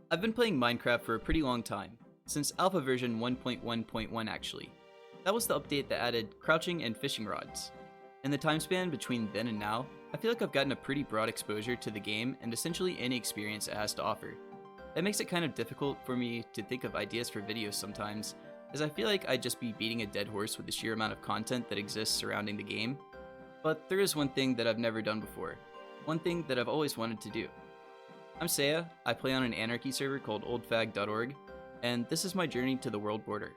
I've been playing Minecraft for a pretty long time, since alpha version 1.1.1 actually. That was the update that added crouching and fishing rods. In the time span between then and now, I feel like I've gotten a pretty broad exposure to the game and essentially any experience it has to offer. That makes it kind of difficult for me to think of ideas for videos sometimes, as I feel like I'd just be beating a dead horse with the sheer amount of content that exists surrounding the game. But there is one thing that I've never done before. One thing that I've always wanted to do. I'm Seiya, I play on an anarchy server called oldfag.org, and this is my journey to the world border.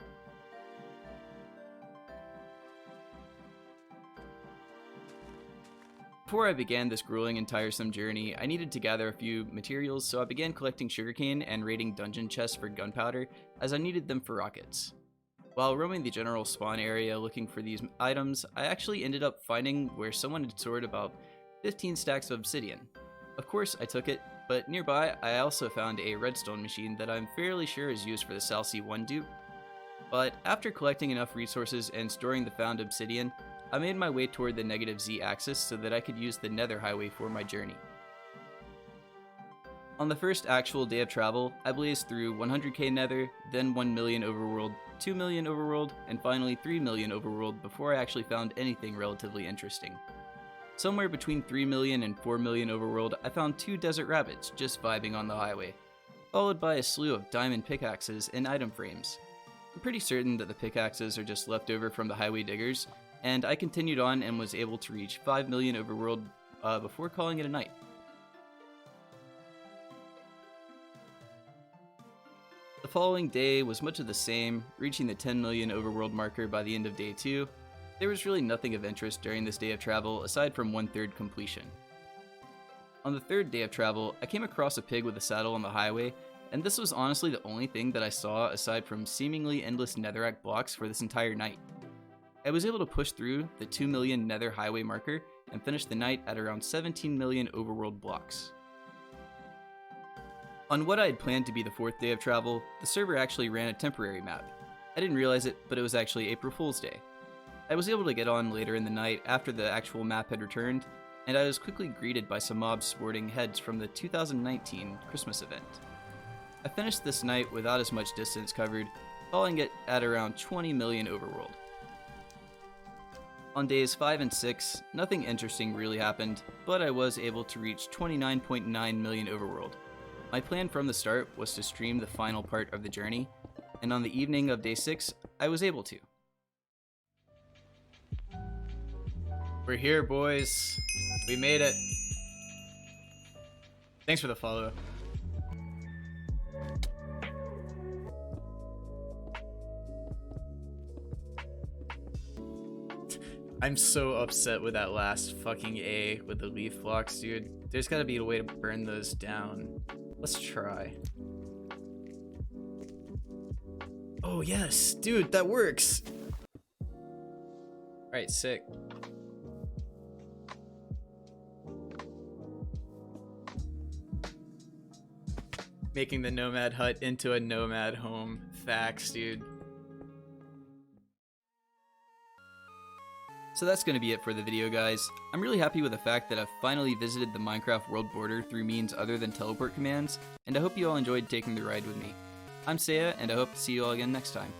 Before I began this grueling and tiresome journey, I needed to gather a few materials, so I began collecting sugarcane and raiding dungeon chests for gunpowder, as I needed them for rockets. While roaming the general spawn area looking for these items, I actually ended up finding where someone had stored about 15 stacks of obsidian. Of course, I took it, but nearby I also found a redstone machine that I'm fairly sure is used for the SalC1 dupe. But after collecting enough resources and storing the found obsidian, I made my way toward the negative Z axis so that I could use the nether highway for my journey. On the first actual day of travel, I blazed through 100k nether, then 1 million overworld, 2 million overworld, and finally 3 million overworld before I actually found anything relatively interesting. Somewhere between 3 million and 4 million overworld, I found 2 desert rabbits just vibing on the highway, followed by a slew of diamond pickaxes and item frames. I'm pretty certain that the pickaxes are just left over from the highway diggers, and I continued on and was able to reach 5 million overworld before calling it a night. The following day was much of the same, reaching the 10 million overworld marker by the end of day 2. There was really nothing of interest during this day of travel aside from 1/3 completion. On the third day of travel, I came across a pig with a saddle on the highway, and this was honestly the only thing that I saw aside from seemingly endless netherrack blocks for this entire night. I was able to push through the 2 million nether highway marker and finish the night at around 17 million overworld blocks. On what I had planned to be the 4th day of travel, the server actually ran a temporary map. I didn't realize it, but it was actually April Fool's Day. I was able to get on later in the night after the actual map had returned, and I was quickly greeted by some mobs sporting heads from the 2019 Christmas event. I finished this night without as much distance covered, calling it at around 20 million overworld. On days 5 and 6, nothing interesting really happened, but I was able to reach 29.9 million overworld. My plan from the start was to stream the final part of the journey, and on the evening of day 6, I was able to. We're here, boys. We made it. Thanks for the follow. I'm so upset with that last fucking A with the leaf blocks, dude. There's gotta be a way to burn those down. Let's try. Oh yes, dude, that works. Alright, sick. Making the nomad hut into a nomad home. Facts, dude. So that's going to be it for the video, guys. I'm really happy with the fact that I've finally visited the Minecraft world border through means other than teleport commands, and I hope you all enjoyed taking the ride with me. I'm Seiya, and I hope to see you all again next time.